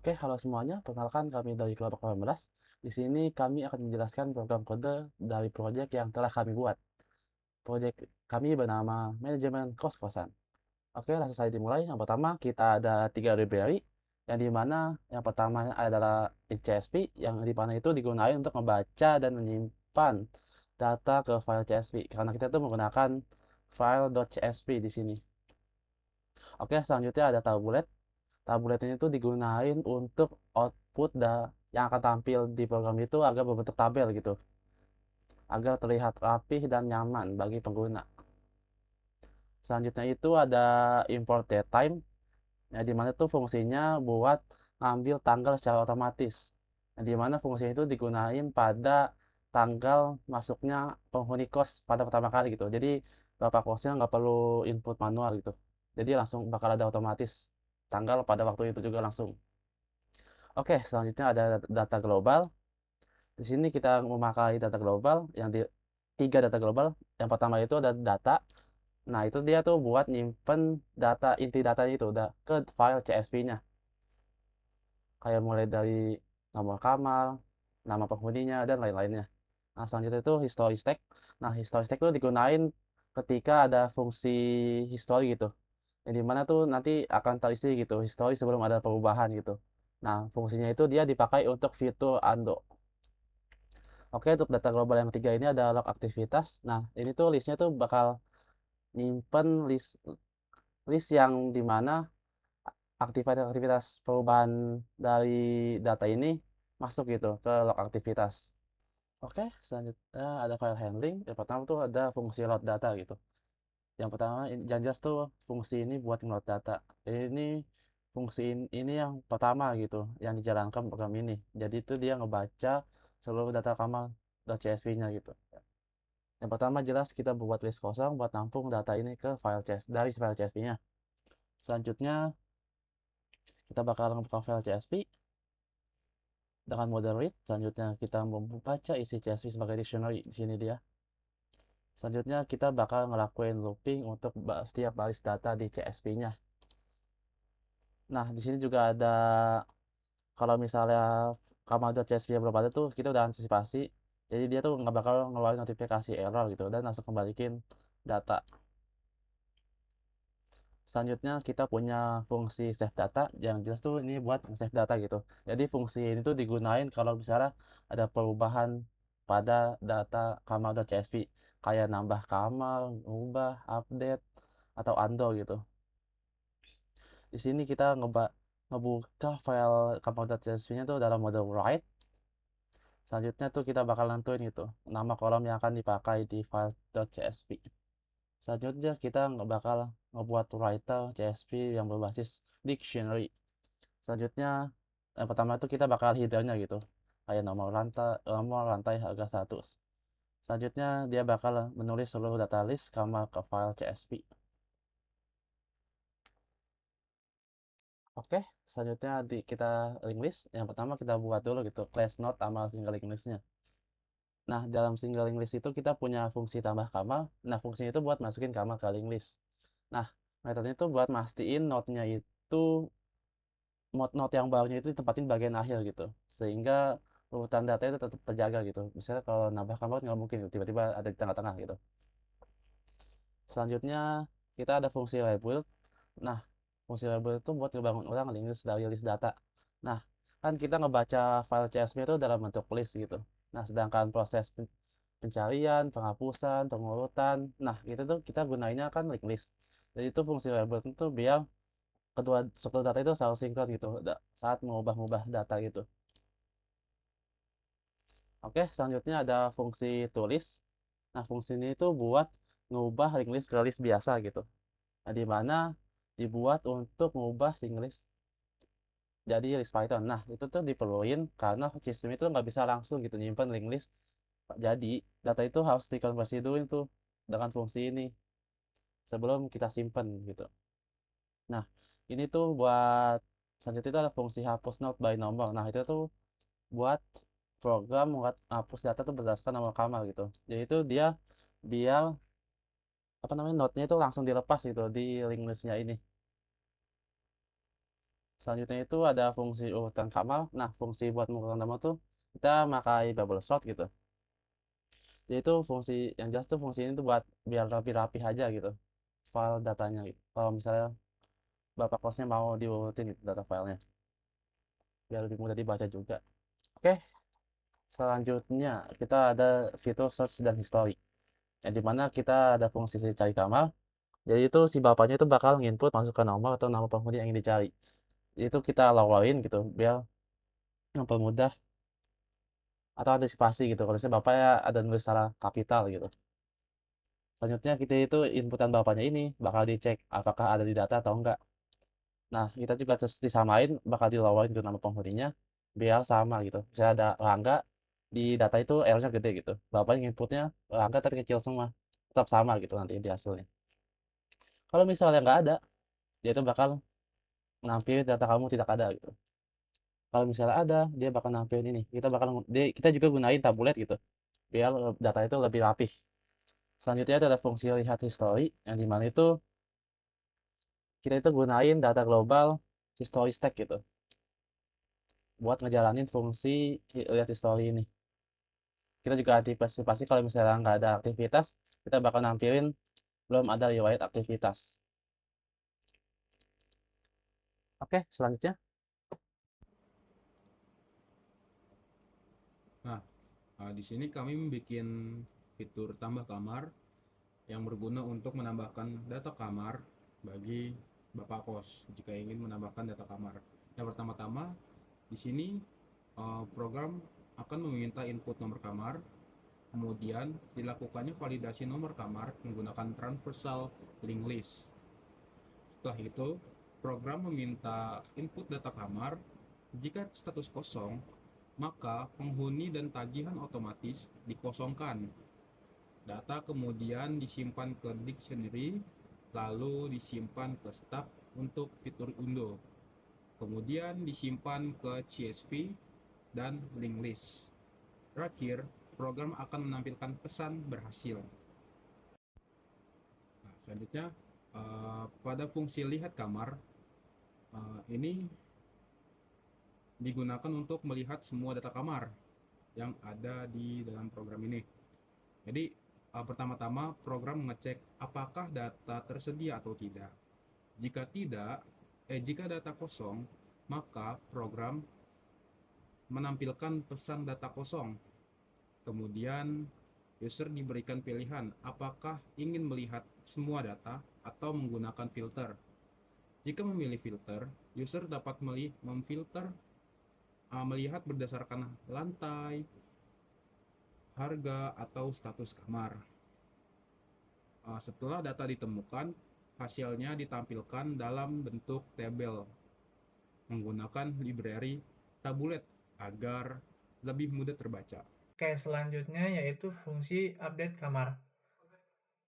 Oke, halo semuanya. Perkenalkan kami dari kelompok 18. Di sini kami akan menjelaskan program kode dari proyek yang telah kami buat. Proyek kami bernama Manajemen Kos-Kosan. Oke, langsung saja dimulai. Yang pertama, kita ada 3 library, yang dimana yang pertama adalah CSV, yang dimana itu digunakan untuk membaca dan menyimpan data ke file CSV, karena kita tuh menggunakan file .csv di sini. Oke, selanjutnya ada tablet. Tablet ini tuh digunain untuk output yang akan tampil di program itu agar berbentuk tabel gitu, agar terlihat rapih dan nyaman bagi pengguna. Selanjutnya itu ada import datetime, yang dimana tuh fungsinya buat ngambil tanggal secara otomatis, yang dimana fungsinya itu digunain pada tanggal masuknya penghuni kos pada pertama kali gitu. Jadi bapak kosnya nggak perlu input manual gitu, jadi langsung bakal ada otomatis tanggal pada waktu itu juga langsung. Oke, selanjutnya ada data global. Di sini kita memakai data global tiga data global. Yang pertama itu ada data. Nah, itu dia tuh buat nyimpen data inti datanya itu udah ke file CSV-nya. Kayak mulai dari nomor kamar, nama penghuninya, dan lain-lainnya. Nah, selanjutnya itu history stack. Nah, history stack itu digunain ketika ada fungsi history gitu. Yang dimana tuh nanti akan terisi gitu, history sebelum ada perubahan gitu. Nah, fungsinya itu dia dipakai untuk fitur undo. Oke, untuk data global yang ketiga ini ada log aktivitas. Nah, ini tuh listnya tuh bakal nyimpen list list yang dimana aktivitas-aktivitas perubahan dari data ini masuk gitu ke log aktivitas. Oke, selanjutnya ada file handling. Yang pertama tuh ada fungsi load data gitu. Yang pertama, yang jelas tuh fungsi ini buat nge-load data. Ini ini yang pertama gitu, yang dijalankan program ini. Jadi itu dia ngebaca seluruh data kamar .csv-nya gitu. Yang pertama jelas kita buat list kosong buat nampung data ini ke file CSV dari file CSV-nya. Selanjutnya kita bakal membuka file CSV dengan mode read. Selanjutnya kita membaca isi CSV sebagai dictionary di sini dia. Selanjutnya kita bakal ngelakuin looping untuk setiap baris data di CSV-nya. Nah, di sini juga ada kalau misalnya kamar.csv belum ada tuh kita udah antisipasi. Jadi dia tuh nggak bakal ngeluarin notifikasi error gitu dan langsung kembaliin data. Selanjutnya kita punya fungsi save data, yang jelas tuh ini buat save data gitu. Jadi fungsi ini tuh digunain kalau misalnya ada perubahan pada data kamar.csv, kayak nambah kamar, ubah, update, atau undo gitu. Di sini kita ngebuka file kamar.csv-nya tuh dalam mode write. Selanjutnya tuh kita bakal nentuin gitu nama kolom yang akan dipakai di file .csv. Selanjutnya kita bakal ngebuat writer CSV yang berbasis dictionary. Selanjutnya yang pertama itu kita bakal headernya gitu, kayak nomor rantai harga status. Selanjutnya dia bakal menulis seluruh data list sama ke file CSV. Oke, selanjutnya kita link list. Yang pertama kita buat dulu gitu class node sama single link listnya. Nah, dalam single link list itu kita punya fungsi tambah kamar. Nah, fungsinya itu buat masukin kamar ke link list. Nah, metodenya itu buat mastiin node-nya itu node yang barunya itu ditempatin bagian akhir gitu. Sehingga urutan data itu tetap terjaga gitu. Misalnya kalau nambah kamar nggak mungkin tiba-tiba ada di tengah-tengah gitu. Selanjutnya kita ada fungsi label. Nah, fungsi label itu buat ngebangun ulang link list dari list data. Nah, kan kita ngebaca file CSV itu dalam bentuk list gitu. Nah, sedangkan proses pencarian, penghapusan, pengurutan, nah itu tuh kita gunainnya kan link list. Jadi itu fungsi label itu biar kedua struktur data itu selalu sinkron gitu saat mengubah-ubah data gitu. Oke, selanjutnya ada fungsi tulis. Nah, fungsi ini tuh buat ngubah link list ke list biasa gitu. Nah, di mana dibuat untuk ngubah string list jadi list Python. Nah, itu tuh diperluin karena sistem itu nggak bisa langsung gitu nyimpan link list. Jadi, data itu harus dikonversi dulu itu dengan fungsi ini sebelum kita simpan gitu. Nah, ini tuh buat selanjutnya itu ada fungsi hapus node by nomor. Nah, itu tuh buat program buat hapus data tuh berdasarkan nomor kamar gitu. Jadi itu dia biar apa namanya node-nya itu langsung dilepas gitu di link listnya ini. Selanjutnya itu ada fungsi urutan kamar. Nah, fungsi buat mengurutan kamar tuh kita pakai bubble sort gitu. Jadi itu fungsi yang jelas tuh fungsi ini tuh buat biar rapi-rapi aja gitu file datanya gitu. Kalau misalnya Bapak kosnya mau diurutin gitu data filenya biar lebih mudah dibaca juga. Oke, selanjutnya kita ada fitur search dan history. Yang dimana kita ada fungsi cari kamar. Jadi itu si bapaknya itu bakal nginput masukkan nomor atau nama penghuni yang ingin dicari. Itu kita lawain gitu biar mempermudah atau antisipasi gitu. Kalau misalnya bapaknya ada nulis salah kapital gitu. Selanjutnya kita itu inputan bapaknya ini bakal dicek apakah ada di data atau enggak. Nah, kita juga terus disamain bakal dilawain itu nama penghuninya biar sama gitu. Misalnya ada Rangga di data itu errornya gede gitu. Bapaknya inputnya Rangga tapi kecil semua. Tetap sama gitu nanti di hasilnya. Kalau misalnya nggak ada, dia itu bakal nampilin data kamu tidak ada gitu. Kalau misalnya ada, dia bakal nampilin ini. Kita juga gunain tabulet gitu biar data itu lebih rapih. Selanjutnya ada fungsi lihat history yang dimana itu kita itu gunain data global history stack gitu buat ngejalanin fungsi lihat history ini. Kita juga antisipasi kalau misalnya nggak ada aktivitas, kita bakal nampilin belum ada riwayat aktivitas. Oke, selanjutnya. Nah, di sini kami membuat fitur tambah kamar yang berguna untuk menambahkan data kamar bagi Bapak kos jika ingin menambahkan data kamar. Yang pertama-tama, di sini program akan meminta input nomor kamar, kemudian dilakukannya validasi nomor kamar menggunakan transversal link list. Setelah itu, program meminta input data kamar. Jika status kosong, maka penghuni dan tagihan otomatis dikosongkan. Data kemudian disimpan ke dictionary, lalu disimpan ke stub untuk fitur undo. Kemudian disimpan ke CSV dan link list. Terakhir, program akan menampilkan pesan berhasil. Nah, selanjutnya, pada fungsi lihat kamar, ini digunakan untuk melihat semua data kamar yang ada di dalam program ini. Jadi pertama-tama program mengecek apakah data tersedia atau tidak. Jika tidak, jika data kosong, maka program menampilkan pesan data kosong. Kemudian user diberikan pilihan apakah ingin melihat semua data atau menggunakan filter. Jika memilih filter, user dapat memfilter melihat berdasarkan lantai, harga, atau status kamar. Setelah data ditemukan, hasilnya ditampilkan dalam bentuk tabel menggunakan library tabulet agar lebih mudah terbaca. Oke, selanjutnya yaitu fungsi update kamar.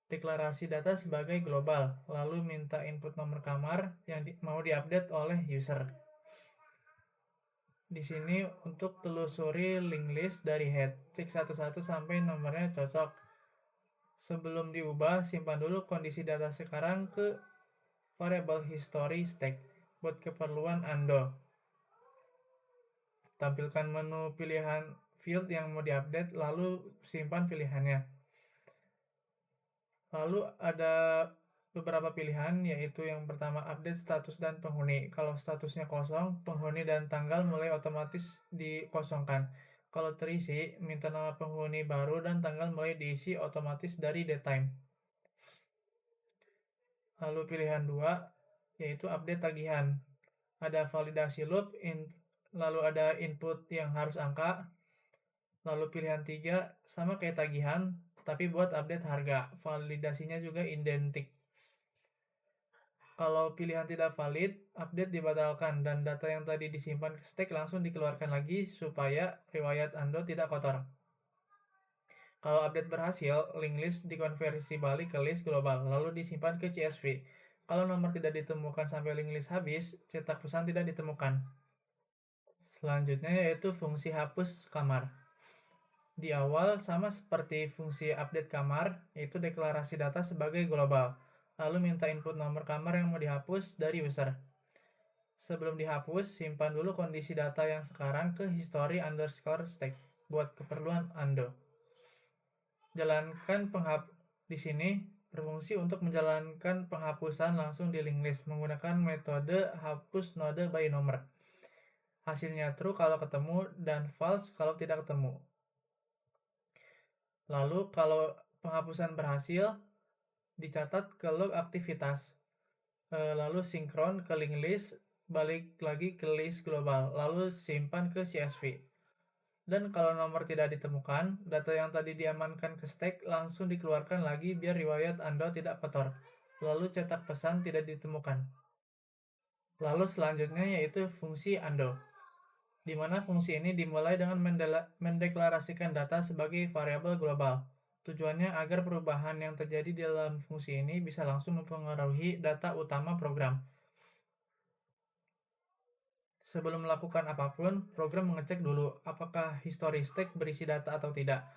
Deklarasi data sebagai global, lalu minta input nomor kamar yang mau diupdate oleh user. Di sini untuk telusuri link list dari head, cek satu-satu sampai nomornya cocok. Sebelum diubah, simpan dulu kondisi data sekarang ke variable history stack buat keperluan undo. Tampilkan menu pilihan field yang mau diupdate, lalu simpan pilihannya. Lalu ada beberapa pilihan, yaitu yang pertama update status dan penghuni. Kalau statusnya kosong, penghuni dan tanggal mulai otomatis dikosongkan. Kalau terisi, minta nama penghuni baru dan tanggal mulai diisi otomatis dari datetime. Lalu pilihan 2, yaitu update tagihan. Ada validasi loop, lalu ada input yang harus angka. Lalu pilihan 3, sama kayak tagihan, tapi buat update harga. Validasinya juga identik. Kalau pilihan tidak valid, update dibatalkan dan data yang tadi disimpan ke stack langsung dikeluarkan lagi supaya riwayat undo tidak kotor. Kalau update berhasil, link list dikonversi balik ke list global, lalu disimpan ke CSV. Kalau nomor tidak ditemukan sampai link list habis, cetak pesan tidak ditemukan. Selanjutnya yaitu fungsi hapus kamar. Di awal sama seperti fungsi update kamar, yaitu deklarasi data sebagai global, lalu minta input nomor kamar yang mau dihapus dari user. Sebelum dihapus, simpan dulu kondisi data yang sekarang ke history_stack buat keperluan undo. Di sini berfungsi untuk menjalankan penghapusan langsung di linked list menggunakan metode hapus node by nomor. Hasilnya true kalau ketemu dan false kalau tidak ketemu. Lalu kalau penghapusan berhasil, dicatat ke log aktivitas. Lalu sinkron ke linked list, balik lagi ke list global, lalu simpan ke CSV. Dan kalau nomor tidak ditemukan, data yang tadi diamankan ke stack langsung dikeluarkan lagi biar riwayat undo tidak kotor. Lalu cetak pesan tidak ditemukan. Lalu selanjutnya yaitu fungsi undo, di mana fungsi ini dimulai dengan mendeklarasikan data sebagai variabel global. Tujuannya agar perubahan yang terjadi di dalam fungsi ini bisa langsung mempengaruhi data utama program. Sebelum melakukan apapun, program mengecek dulu apakah history stack berisi data atau tidak.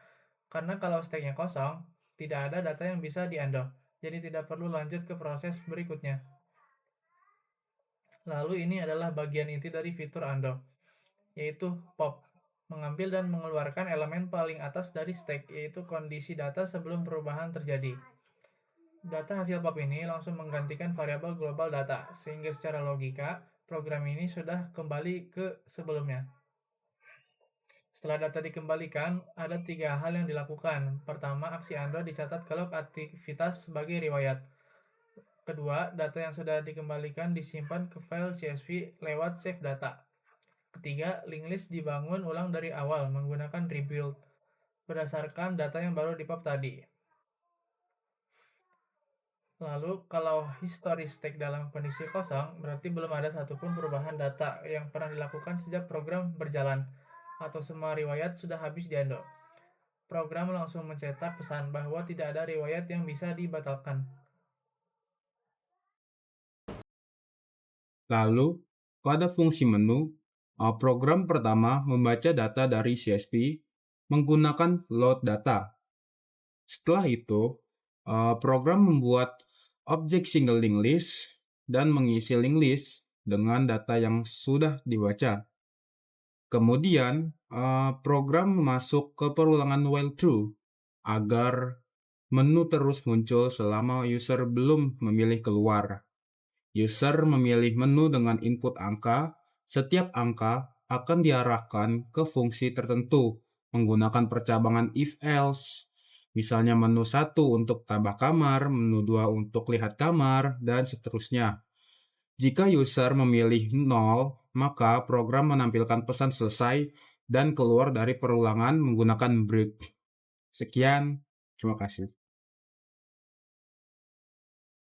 Karena kalau stacknya kosong, tidak ada data yang bisa di-undo, jadi tidak perlu lanjut ke proses berikutnya. Lalu ini adalah bagian inti dari fitur undo, yaitu pop, mengambil dan mengeluarkan elemen paling atas dari stack, yaitu kondisi data sebelum perubahan terjadi. Data hasil pop ini langsung menggantikan variabel global data, sehingga secara logika, program ini sudah kembali ke sebelumnya. Setelah data dikembalikan, ada 3 hal yang dilakukan. Pertama, aksi undo dicatat ke log aktivitas sebagai riwayat. Kedua, data yang sudah dikembalikan disimpan ke file CSV lewat save data. Ketiga, linked list dibangun ulang dari awal menggunakan rebuild berdasarkan data yang baru di pop tadi. Lalu, kalau history stack dalam kondisi kosong, berarti belum ada satupun perubahan data yang pernah dilakukan sejak program berjalan, atau semua riwayat sudah habis di-undo. Program langsung mencetak pesan bahwa tidak ada riwayat yang bisa dibatalkan. Lalu, pada fungsi menu, program pertama membaca data dari CSV menggunakan load data. Setelah itu, program membuat objek single linked list dan mengisi linked list dengan data yang sudah dibaca. Kemudian, program masuk ke perulangan while true agar menu terus muncul selama user belum memilih keluar. User memilih menu dengan input angka, setiap angka akan diarahkan ke fungsi tertentu menggunakan percabangan if-else. Misalnya menu 1 untuk tambah kamar, menu 2 untuk lihat kamar, dan seterusnya. Jika user memilih 0, maka program menampilkan pesan selesai dan keluar dari perulangan menggunakan break. Sekian, terima kasih.